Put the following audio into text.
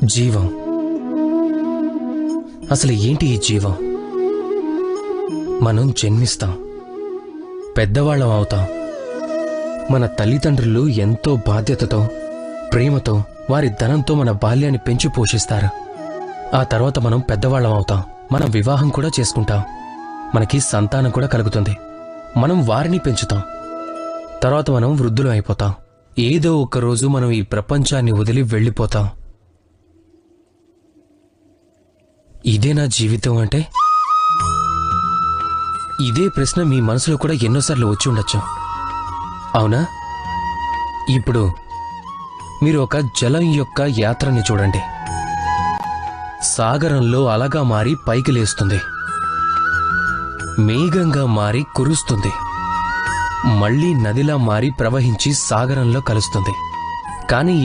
జీవం. అసలు ఏంటి ఈ జీవం? మనం జన్మిస్తాం, పెద్దవాళ్ళం అవుతాం. మన తల్లిదండ్రులు ఎంతో బాధ్యతతో, ప్రేమతో, వారి ధనంతో మన బాల్యాన్ని పెంచి పోషిస్తారు. ఆ తర్వాత మనం పెద్దవాళ్ళం అవుతాం. మనం వివాహం కూడా చేసుకుంటాం. మనకి సంతానం కూడా కలుగుతుంది. మనం వారిని పెంచుతాం. తర్వాత మనం వృద్ధులు అయిపోతాం. ఏదో ఒక రోజు మనం ఈ ప్రపంచాన్ని వదిలి వెళ్ళిపోతాం. ఇదే నా జీవితం అంటే? ఇదే ప్రశ్న మీ మనసులో కూడా ఎన్నోసార్లు వచ్చి ఉండొచ్చు, అవునా? ఇప్పుడు మీరు ఒక జలం యొక్క యాత్రని చూడండి. సాగరంలో అలగా మారి పైకి లేస్తుంది, మేఘంగా మారి కురుస్తుంది, మళ్లీ నదిలా మారి ప్రవహించి సాగరంలో కలుస్తుంది. కానీ